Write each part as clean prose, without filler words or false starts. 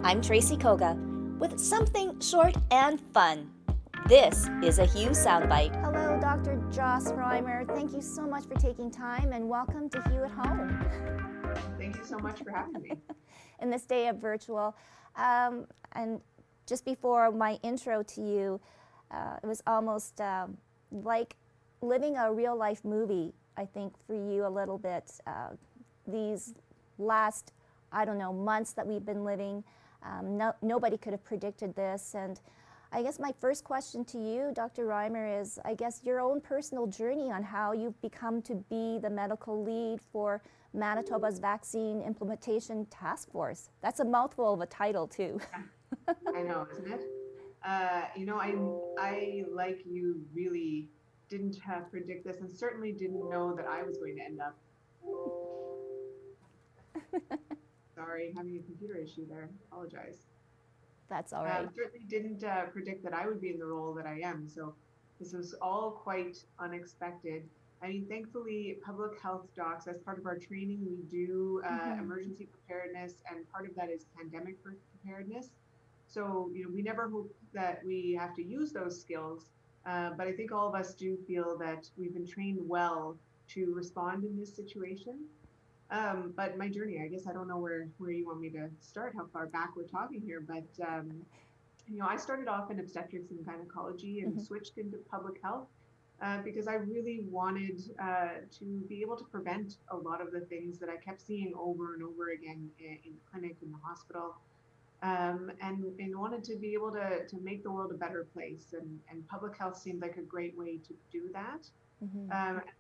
I'm Tracy Koga with something short and fun. This is a Hugh Soundbite. Hello, Dr. Joss Reimer. Thank you so much for taking time and welcome to Hugh at Home. Thank you so much for having me. In this day of virtual. And just before my intro to you, it was almost like living a real life movie, I think, for you a little bit. These last, months that we've been living, nobody could have predicted this. And I guess my first question to you, Dr. Reimer, is I guess your own personal journey on how you've become to be the medical lead for Manitoba's Vaccine Implementation Task Force. That's a mouthful of a title, too. I know, isn't it? I like you really didn't predict this and certainly didn't know that I was going to end up. Sorry, having a computer issue there. Apologize. That's all right. Certainly didn't predict that I would be in the role that I am. So this was all quite unexpected. I mean, thankfully, public health docs, as part of our training, we do emergency preparedness, and part of that is pandemic preparedness. So, we never hope that we have to use those skills, but I think all of us do feel that we've been trained well to respond in this situation. But my journey, I guess I don't know where you want me to start, how far back we're talking here, but I started off in obstetrics and gynecology and switched into public health because I really wanted to be able to prevent a lot of the things that I kept seeing over and over again in the clinic, in the hospital, and wanted to be able to make the world a better place. And public health seemed like a great way to do that.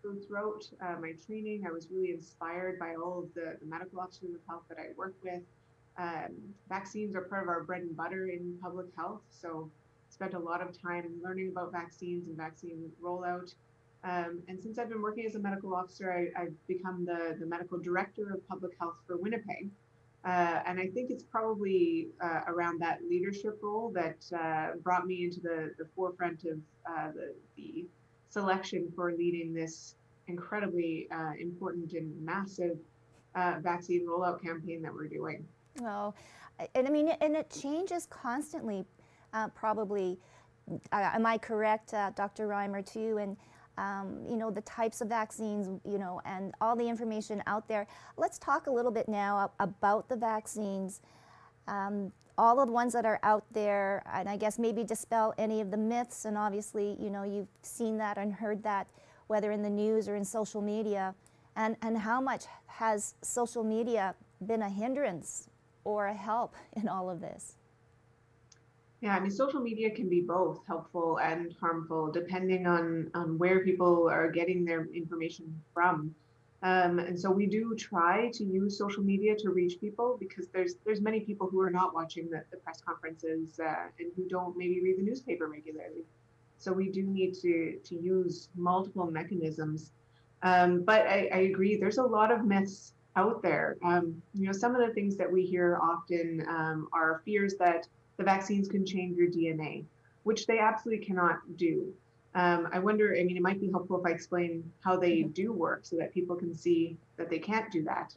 So throughout my training, I was really inspired by all of the medical officers of health that I work with. Vaccines are part of our bread and butter in public health, so spent a lot of time learning about vaccines and vaccine rollout. And since I've been working as a medical officer, I've become the medical director of public health for Winnipeg. And I think it's probably around that leadership role that brought me into the forefront of the selection for leading this incredibly important and massive vaccine rollout campaign that we're doing. Oh, and I mean, and it changes constantly, probably. Am I correct, Dr. Reimer, too? And, the types of vaccines, and all the information out there. Let's talk a little bit now about the vaccines. All of the ones that are out there, and I guess maybe dispel any of the myths, and obviously, you've seen that and heard that, whether in the news or in social media, and how much has social media been a hindrance or a help in all of this? Yeah, I mean, social media can be both helpful and harmful, depending on where people are getting their information from. And so we do try to use social media to reach people because there's many people who are not watching the press conferences and who don't maybe read the newspaper regularly. So we do need to use multiple mechanisms. But I agree, there's a lot of myths out there. Some of the things that we hear often are fears that the vaccines can change your DNA, which they absolutely cannot do. I wonder, it might be helpful if I explain how they do work so that people can see that they can't do that.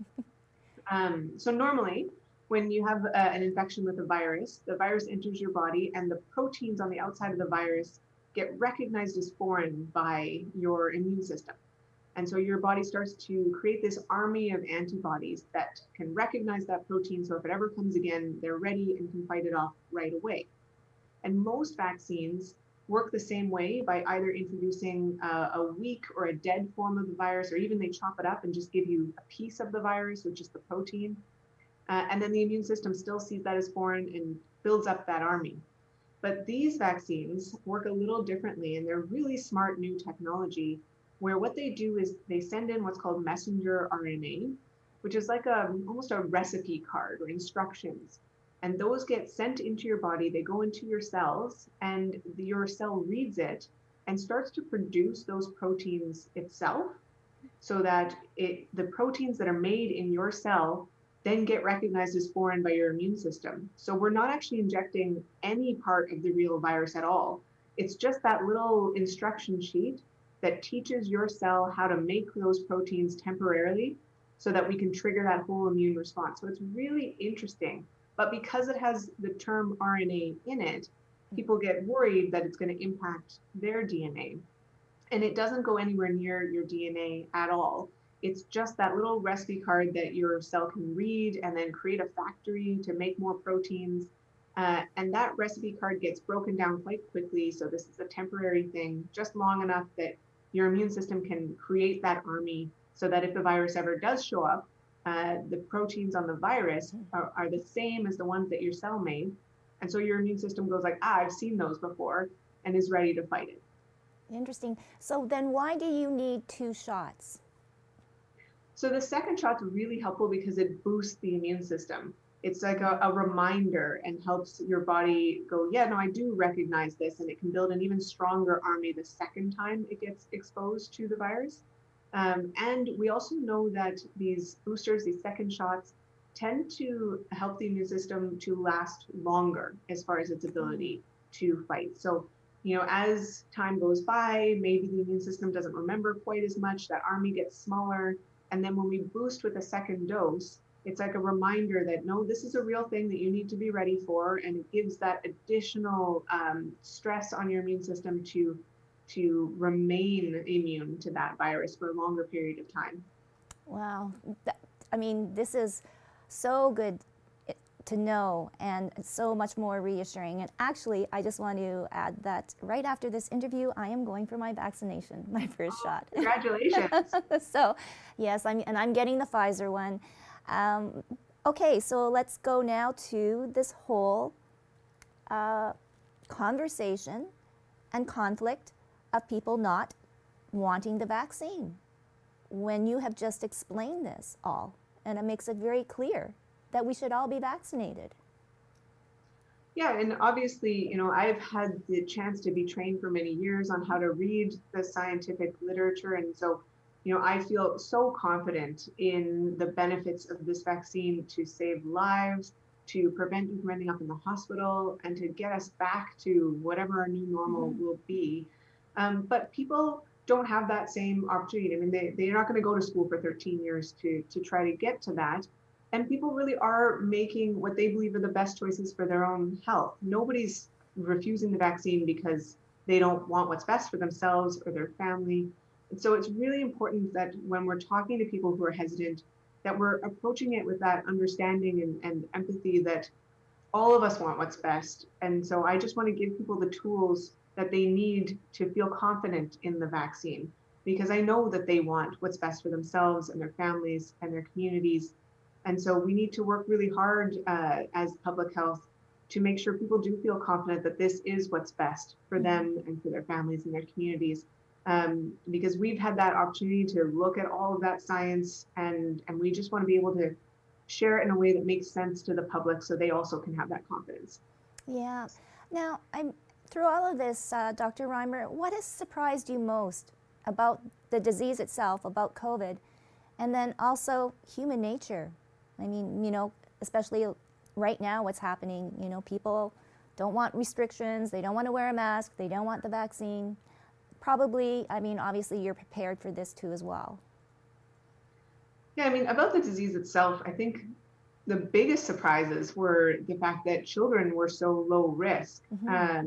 So normally, when you have an infection with a virus, the virus enters your body and the proteins on the outside of the virus get recognized as foreign by your immune system. And so your body starts to create this army of antibodies that can recognize that protein. So if it ever comes again, they're ready and can fight it off right away. And most vaccines work the same way by either introducing a weak or a dead form of the virus, or even they chop it up and just give you a piece of the virus, which is the protein. And then the immune system still sees that as foreign and builds up that army. But these vaccines work a little differently, and they're really smart new technology where what they do is they send in what's called messenger RNA, which is like almost a recipe card or instructions. And those get sent into your body, they go into your cells, and your cell reads it and starts to produce those proteins itself so that the proteins that are made in your cell then get recognized as foreign by your immune system. So we're not actually injecting any part of the real virus at all. It's just that little instruction sheet that teaches your cell how to make those proteins temporarily so that we can trigger that whole immune response. So it's really interesting. But because it has the term RNA in it, people get worried that it's going to impact their DNA. And it doesn't go anywhere near your DNA at all. It's just that little recipe card that your cell can read and then create a factory to make more proteins. And that recipe card gets broken down quite quickly. So this is a temporary thing, just long enough that your immune system can create that army so that if the virus ever does show up, the proteins on the virus are the same as the ones that your cell made. And so your immune system goes like, I've seen those before, and is ready to fight it. Interesting. So then why do you need 2 shots? So the second shot's really helpful because it boosts the immune system. It's like a reminder and helps your body go, yeah, no, I do recognize this. And it can build an even stronger army the second time it gets exposed to the virus. And we also know that these boosters, these second shots, tend to help the immune system to last longer as far as its ability to fight. So, as time goes by, maybe the immune system doesn't remember quite as much, that army gets smaller. And then when we boost with a second dose, it's like a reminder that, no, this is a real thing that you need to be ready for. And it gives that additional stress on your immune system to remain immune to that virus for a longer period of time. Wow. This is so good to know and so much more reassuring. And actually, I just want to add that right after this interview, I am going for my vaccination, my first shot. Congratulations. So, yes, I'm getting the Pfizer one. Okay, so let's go now to this whole conversation and conflict of people not wanting the vaccine. When you have just explained this all, and it makes it very clear that we should all be vaccinated. Yeah, and obviously, I've had the chance to be trained for many years on how to read the scientific literature. And so, I feel so confident in the benefits of this vaccine to save lives, to prevent you from ending up in the hospital, and to get us back to whatever our new normal will be. But people don't have that same opportunity. I mean, they're not going to go to school for 13 years to try to get to that. And people really are making what they believe are the best choices for their own health. Nobody's refusing the vaccine because they don't want what's best for themselves or their family. And so it's really important that when we're talking to people who are hesitant, that we're approaching it with that understanding and empathy that all of us want what's best. And so I just want to give people the tools that they need to feel confident in the vaccine, because I know that they want what's best for themselves and their families and their communities. And so we need to work really hard as public health to make sure people do feel confident that this is what's best for them and for their families and their communities. Because we've had that opportunity to look at all of that science, and we just want to be able to share it in a way that makes sense to the public so they also can have that confidence. Yeah. Now, through all of this, Dr. Reimer, what has surprised you most about the disease itself, about COVID, and then also human nature? I mean, especially right now, what's happening, people don't want restrictions, they don't want to wear a mask, they don't want the vaccine. Probably, obviously you're prepared for this too as well. Yeah, about the disease itself, I think the biggest surprises were the fact that children were so low risk,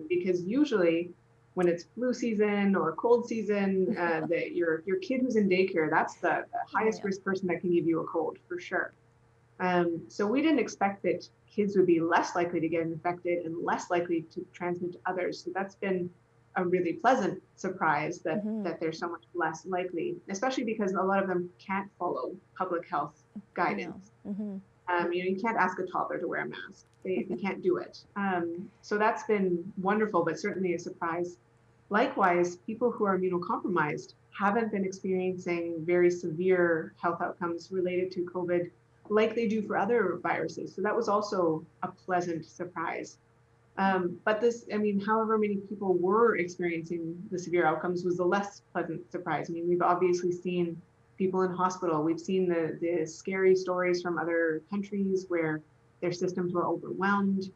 because usually when it's flu season or cold season, that your kid who's in daycare, that's the highest risk person that can give you a cold for sure. So we didn't expect that kids would be less likely to get infected and less likely to transmit to others. So that's been a really pleasant surprise that they're so much less likely, especially because a lot of them can't follow public health guidance. You can't ask a toddler to wear a mask. They can't do it. So that's been wonderful, but certainly a surprise. Likewise, people who are immunocompromised haven't been experiencing very severe health outcomes related to COVID like they do for other viruses. So that was also a pleasant surprise. But this, however many people were experiencing the severe outcomes was the less pleasant surprise. We've obviously seen people in hospital. We've seen the scary stories from other countries where their systems were overwhelmed.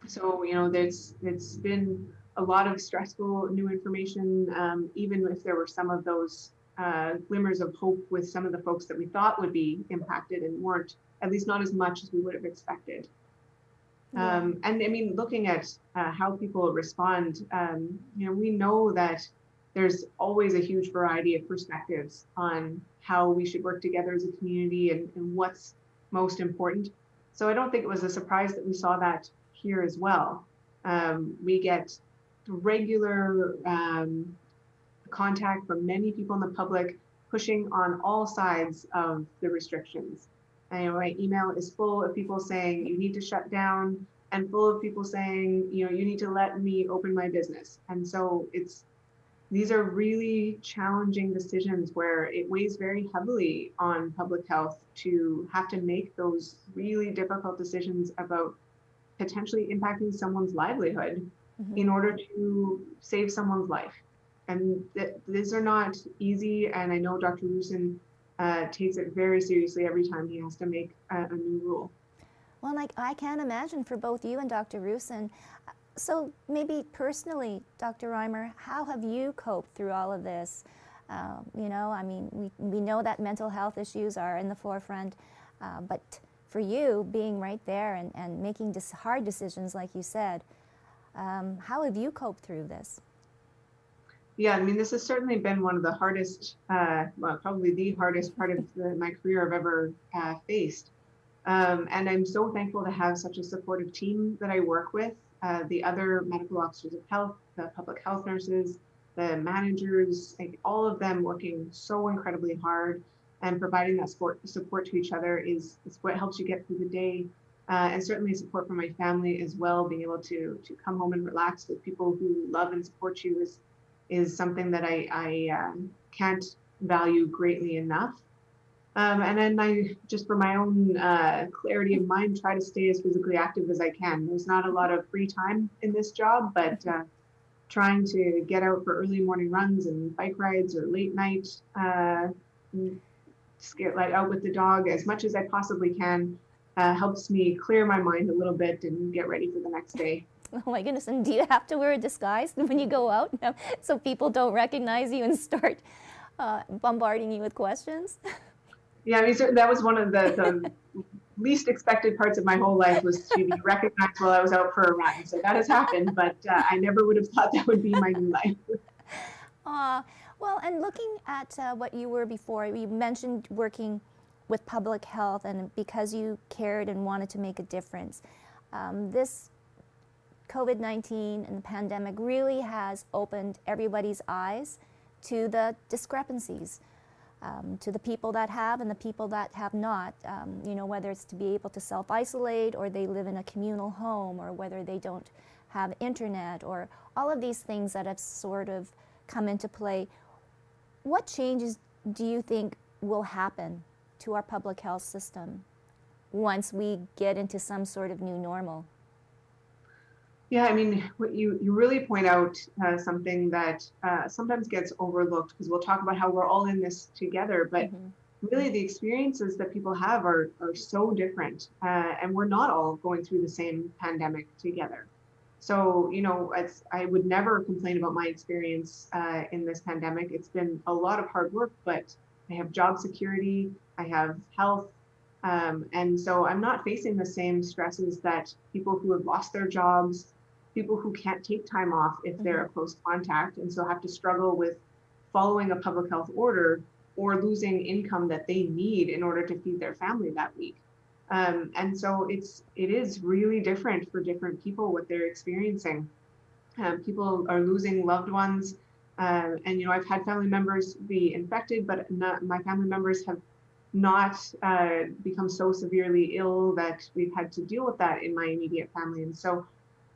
So, it's been a lot of stressful new information, even if there were some of those glimmers of hope with some of the folks that we thought would be impacted and weren't, at least not as much as we would have expected. Yeah. And I mean, looking at how people respond, we know that there's always a huge variety of perspectives on how we should work together as a community and what's most important. So I don't think it was a surprise that we saw that here as well. We get regular contact from many people in the public pushing on all sides of the restrictions. And, my email is full of people saying you need to shut down, and full of people saying, you need to let me open my business. And so these are really challenging decisions where it weighs very heavily on public health to have to make those really difficult decisions about potentially impacting someone's livelihood in order to save someone's life. And these are not easy. And I know Dr. Rusin takes it very seriously every time he has to make a new rule. Well, like I can imagine for both you and Dr. Rusin. So maybe personally, Dr. Reimer, how have you coped through all of this? I mean, we know that mental health issues are in the forefront, but for you, being right there and making hard decisions, like you said, how have you coped through this? Yeah, I mean, this has certainly been one of the hardest, well, probably the hardest part of my career I've ever faced. And I'm so thankful to have such a supportive team that I work with, the other medical officers of health, the public health nurses, the managers, like all of them working so incredibly hard and providing that support to each other is what helps you get through the day. And certainly support from my family as well, being able to come home and relax with people who love and support you is something that I can't value greatly enough. And then I just, for my own clarity of mind, try to stay as physically active as I can. There's not a lot of free time in this job, but trying to get out for early morning runs and bike rides or late night, get out with the dog as much as I possibly can helps me clear my mind a little bit and get ready for the next day. Oh my goodness, and do you have to wear a disguise when you go out so people don't recognize you and start bombarding you with questions? Yeah, I mean, that was one of the least expected parts of my whole life was to be recognized while I was out for a run. So that has happened, but I never would have thought that would be my new life. Well, and looking at what you were before, you mentioned working with public health and because you cared and wanted to make a difference. This COVID-19 and the pandemic really has opened everybody's eyes to the discrepancies, to the people that have and the people that have not, whether it's to be able to self-isolate or they live in a communal home or whether they don't have internet or all of these things that have sort of come into play. What changes do you think will happen to our public health system once we get into some sort of new normal? Yeah, I mean, what you really point out something that sometimes gets overlooked because we'll talk about how we're all in this together, but really the experiences that people have are so different, and we're not all going through the same pandemic together. So, I would never complain about my experience in this pandemic. It's been a lot of hard work, but I have job security, I have health, and so I'm not facing the same stresses that people who have lost their jobs, people who can't take time off if they're a close contact, and so have to struggle with following a public health order or losing income that they need in order to feed their family that week. And so it is really different for different people what they're experiencing. People are losing loved ones, and I've had family members be infected, but my family members have not become so severely ill that we've had to deal with that in my immediate family. And so,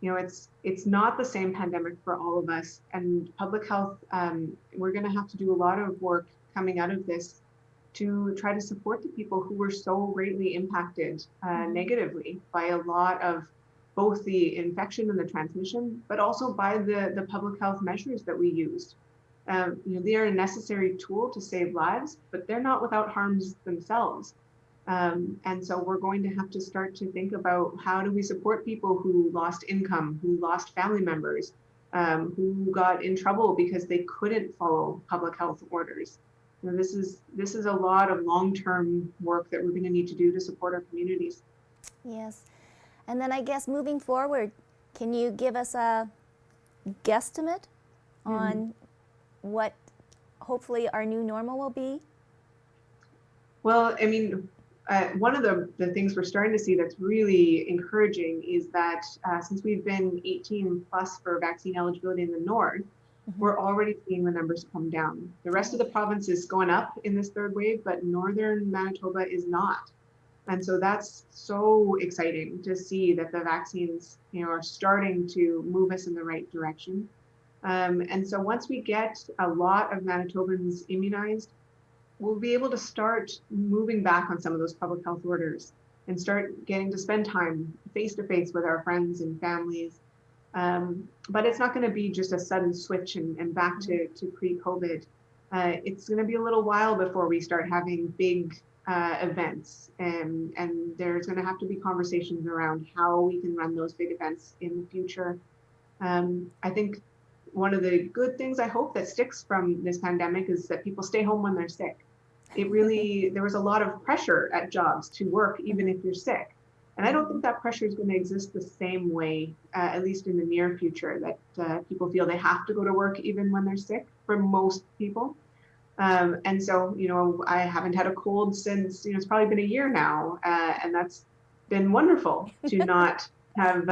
it's not the same pandemic for all of us. And public health, we're going to have to do a lot of work coming out of this to try to support the people who were so greatly impacted negatively by a lot of both the infection and the transmission, but also by the public health measures that we used. They are a necessary tool to save lives, but they're not without harms themselves. And so we're going to have to start to think about how do we support people who lost income, who lost family members, who got in trouble because they couldn't follow public health orders. This is a lot of long-term work that we're going to need to do to support our communities. Yes. And then I guess moving forward, can you give us a guesstimate on what hopefully our new normal will be? Well, I mean, one of the things we're starting to see that's really encouraging is that since we've been 18 plus for vaccine eligibility in the north, we're already seeing the numbers come down. The rest of the province is going up in this third wave, but northern Manitoba is not. And so that's so exciting to see that the vaccines, are starting to move us in the right direction. And so once we get a lot of Manitobans immunized, we'll be able to start moving back on some of those public health orders and start getting to spend time face to face with our friends and families. But it's not going to be just a sudden switch and back to pre-COVID. It's going to be a little while before we start having big events, and there's going to have to be conversations around how we can run those big events in the future. I think one of the good things I hope that sticks from this pandemic is that people stay home when they're sick. There was a lot of pressure at jobs to work even if you're sick. And I don't think that pressure is going to exist the same way, at least in the near future, that people feel they have to go to work even when they're sick for most people. And so, I haven't had a cold since, it's probably been a year now. And that's been wonderful to not have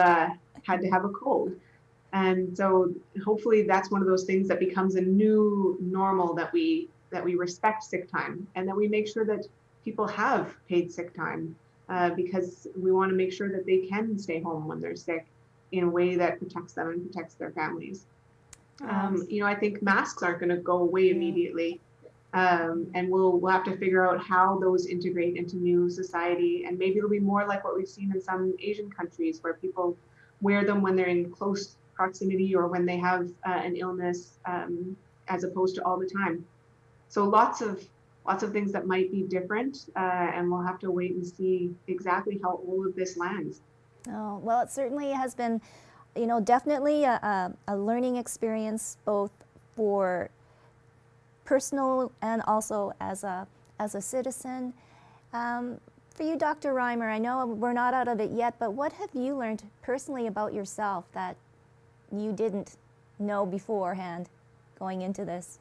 had to have a cold. And so hopefully that's one of those things that becomes a new normal, that we respect sick time and that we make sure that people have paid sick time, because we want to make sure that they can stay home when they're sick in a way that protects them and protects their families. I think masks aren't going to go away immediately. And we'll have to figure out how those integrate into new society. And maybe it'll be more like what we've seen in some Asian countries, where people wear them when they're in close proximity or when they have an illness, as opposed to all the time. So lots of things that might be different, and we'll have to wait and see exactly how all of this lands. Oh, well, it certainly has been, definitely a learning experience, both for personal and also as a citizen. For you, Dr. Reimer, I know we're not out of it yet, but what have you learned personally about yourself that you didn't know beforehand going into this?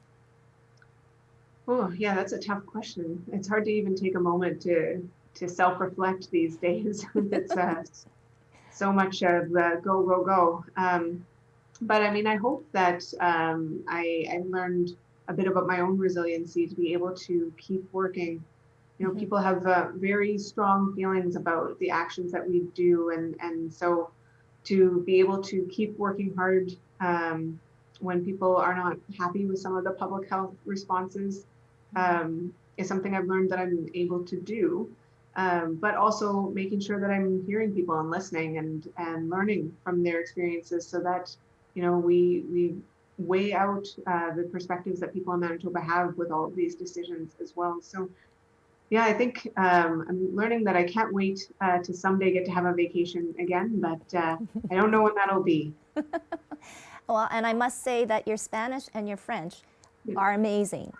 Oh, yeah, that's a tough question. It's hard to even take a moment to self-reflect these days. It's so much of the go, go, go. But I mean, I hope that I learned a bit about my own resiliency to be able to keep working. People have very strong feelings about the actions that we do. And so to be able to keep working hard when people are not happy with some of the public health responses is something I've learned that I'm able to do. But also making sure that I'm hearing people and listening and learning from their experiences, so that we weigh out the perspectives that people in Manitoba have with all of these decisions as well. So yeah, I think I'm learning that I can't wait to someday get to have a vacation again, but I don't know when that'll be. Well, and I must say that your Spanish and your French are amazing.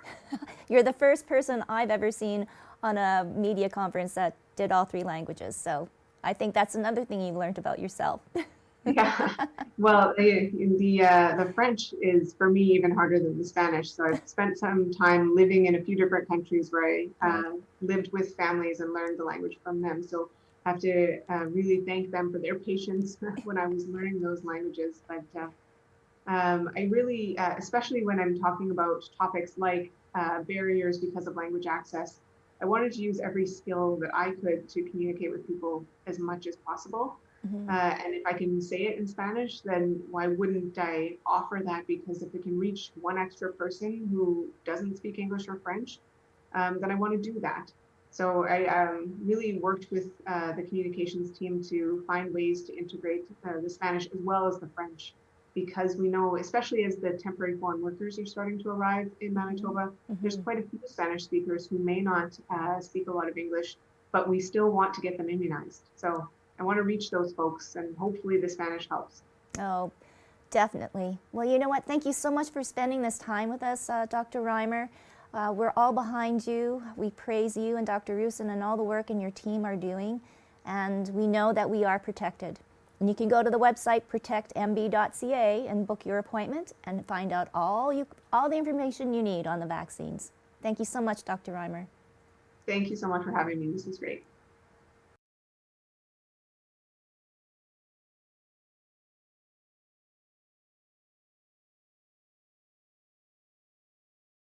You're the first person I've ever seen on a media conference that did all three languages. So I think that's another thing you've learned about yourself. Yeah, well, the French is for me even harder than the Spanish. So I've spent some time living in a few different countries where I lived with families and learned the language from them. So I have to really thank them for their patience when I was learning those languages. But I really, especially when I'm talking about topics like barriers because of language access, I wanted to use every skill that I could to communicate with people as much as possible. And if I can say it in Spanish, then why wouldn't I offer that? Because if it can reach one extra person who doesn't speak English or French, then I want to do that. So I really worked with the communications team to find ways to integrate the Spanish as well as the French, because we know, especially as the temporary foreign workers are starting to arrive in Manitoba, there's quite a few Spanish speakers who may not speak a lot of English, but we still want to get them immunized. So I want to reach those folks, and hopefully the Spanish helps. Oh, definitely. Well, you know what? Thank you so much for spending this time with us, Dr. Reimer. We're all behind you. We praise you and Dr. Rusin and all the work and your team are doing. and we know that we are protected. And you can go to the website ProtectMB.ca and book your appointment and find out all the information you need on the vaccines. Thank you so much, Dr. Reimer. Thank you so much for having me. This was great.